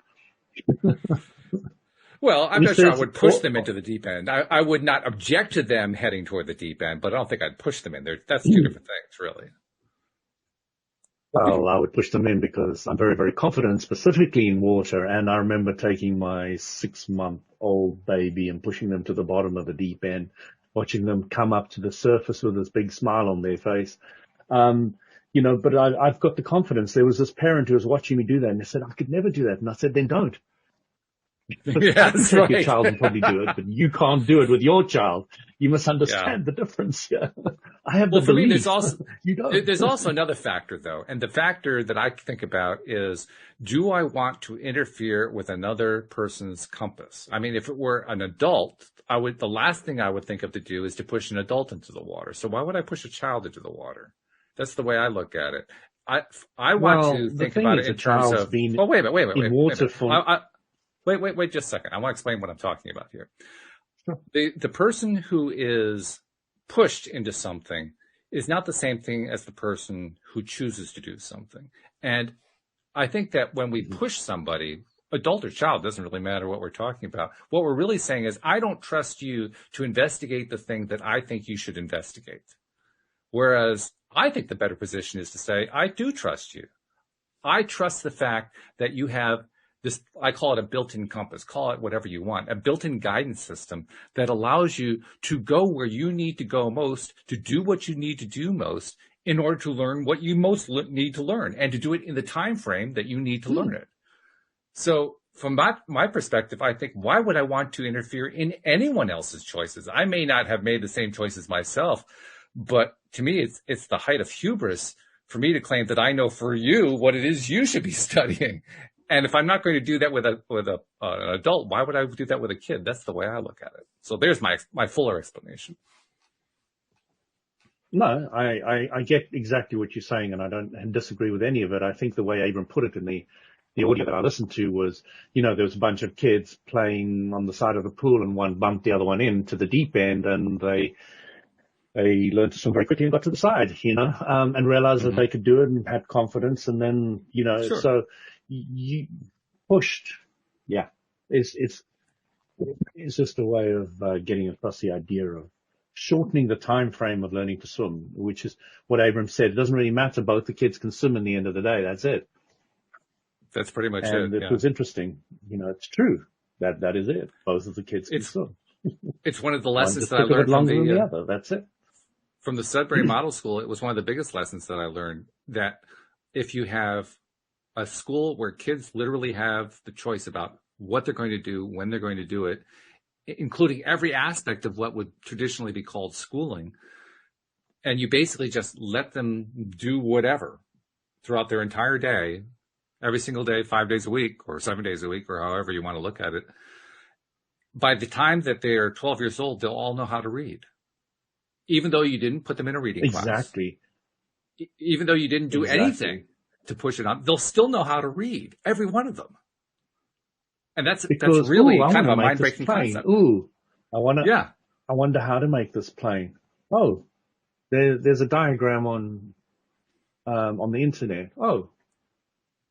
Well, I'm not sure I would push them into the deep end. I would not object to them heading toward the deep end, but I don't think I'd push them in there. That's two different things, really. Well, I would push them in because I'm very, very confident, specifically in water. And I remember taking my 6-month-old baby and pushing them to the bottom of the deep end, watching them come up to the surface with this big smile on their face. But I've got the confidence. There was this parent who was watching me do that, and they said, I could never do that. And I said, then don't. Yeah, that's right. Your child can probably do it, but you can't do it with your child. You must understand the difference. Yeah. I have the belief. There's also another factor, though, and the factor that I think about is: do I want to interfere with another person's compass? I mean, if it were an adult, the last thing I would think of to do is to push an adult into the water. So why would I push a child into the water? That's the way I look at it. I want to think about it in terms of. Oh, wait a minute. Wait just a second. I want to explain what I'm talking about here. Sure. The person who is pushed into something is not the same thing as the person who chooses to do something. And I think that when we push somebody, adult or child, doesn't really matter what we're talking about. What we're really saying is, I don't trust you to investigate the thing that I think you should investigate. Whereas I think the better position is to say, I do trust you. I trust the fact that you have this, I call it a built-in compass, call it whatever you want, a built-in guidance system that allows you to go where you need to go most, to do what you need to do most in order to learn what you most need to learn, and to do it in the time frame that you need to learn it. So from my perspective, I think, why would I want to interfere in anyone else's choices? I may not have made the same choices myself, but to me, it's the height of hubris for me to claim that I know for you what it is you should be studying. And if I'm not going to do that with an adult, why would I do that with a kid? That's the way I look at it. So there's my fuller explanation. No, I get exactly what you're saying, and I don't disagree with any of it. I think the way Abram put it in the audio that I listened to was, there was a bunch of kids playing on the side of the pool, and one bumped the other one into the deep end, and they learned to swim very quickly and got to the side, and realized that they could do it and had confidence. And then, Sure. so you pushed. Yeah. It's just a way of getting across the idea of shortening the time frame of learning to swim, which is what Abrams said. It doesn't really matter. Both the kids can swim in the end of the day. That's it. That's pretty much and it. It was interesting. It's true. That is it. Both of the kids can swim. It's one of the lessons that I learned learned from the other. That's it. From the Sudbury Model School. It was one of the biggest lessons that I learned, that if you have a school where kids literally have the choice about what they're going to do, when they're going to do it, including every aspect of what would traditionally be called schooling, and you basically just let them do whatever throughout their entire day, every single day, 5 days a week or 7 days a week, or however you want to look at it, by the time that they're 12 years old, they'll all know how to read. Even though you didn't put them in a reading class. Exactly. Even though you didn't do anything to push it on, they'll still know how to read, every one of them. And that's really kind of a mind-breaking concept. I wonder how to make this plane. Oh, there's a diagram on the internet. Oh,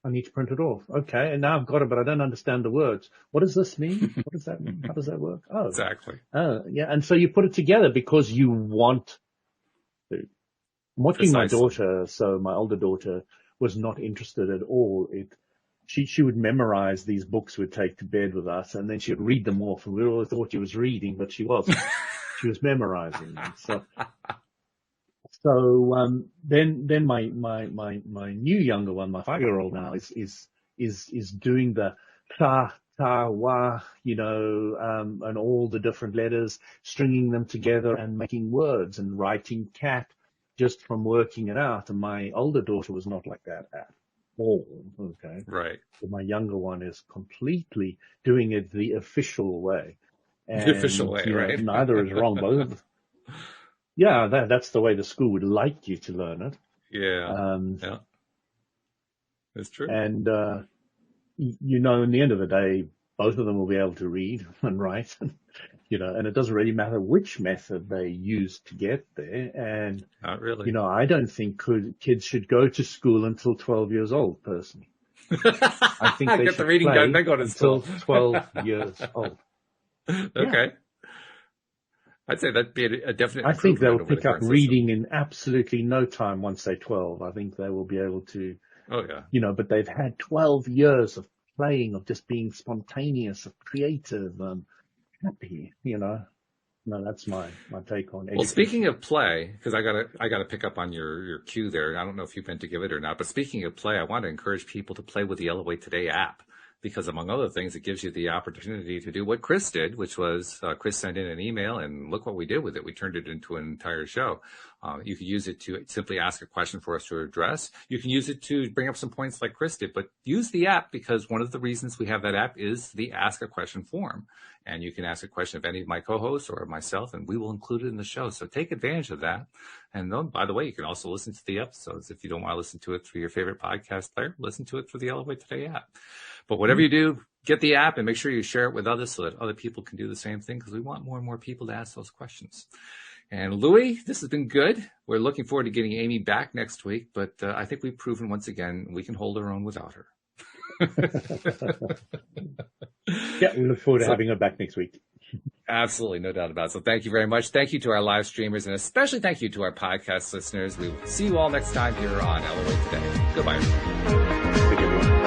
I need to print it off. Okay, and now I've got it, but I don't understand the words. What does this mean? What does that mean? How does that work? Oh, exactly. Yeah, and so you put it together because you want to. I'm watching my daughter, so my older daughter was not interested at all. She would memorize these books we'd take to bed with us, and then she would read them off, and we all thought she was reading, but she wasn't. She was memorizing them. So then my new younger one, my 5-year-old now, is doing the ta, wa, and all the different letters, stringing them together and making words and writing cat just from working it out. And my older daughter was not like that at all. Okay. Right. But my younger one is completely doing it the official way. And, the official way, right? Neither is wrong. Both. Yeah, that's the way the school would like you to learn it. Yeah. Yeah. That's true. And, in the end of the day, both of them will be able to read and write, and it doesn't really matter which method they use to get there. And, not really. I don't think kids should go to school until 12 years old, personally. I think they get should the reading done, then go to until school. 12 years old. Okay. Yeah. I'd say that'd be a definite. I think they'll pick up reading in absolutely no time once they're 12. I think they will be able to. Oh yeah. But they've had 12 years of playing, of just being spontaneous, of creative, happy. No, that's my take on it. Well, speaking of play, because I gotta pick up on your cue there. I don't know if you meant to give it or not, but speaking of play, I want to encourage people to play with the Elevate Today app. Because among other things, it gives you the opportunity to do what Chris did, which was Chris sent in an email, and look what we did with it. We turned it into an entire show. You could use it to simply ask a question for us to address. You can use it to bring up some points like Chris did, but use the app because one of the reasons we have that app is the ask a question form. And you can ask a question of any of my co-hosts or myself, and we will include it in the show. So take advantage of that. And by the way, you can also listen to the episodes. If you don't want to listen to it through your favorite podcast player, listen to it through the Elevate Today app. But whatever you do, get the app and make sure you share it with others so that other people can do the same thing, because we want more and more people to ask those questions. And Louis, this has been good. We're looking forward to getting Amy back next week, but I think we've proven once again we can hold our own without her. Yeah, we look forward to having her back next week. Absolutely, no doubt about it. So thank you very much. Thank you to our live streamers, and especially thank you to our podcast listeners. We will see you all next time here on Elevate Today. Goodbye. Thank you, everyone.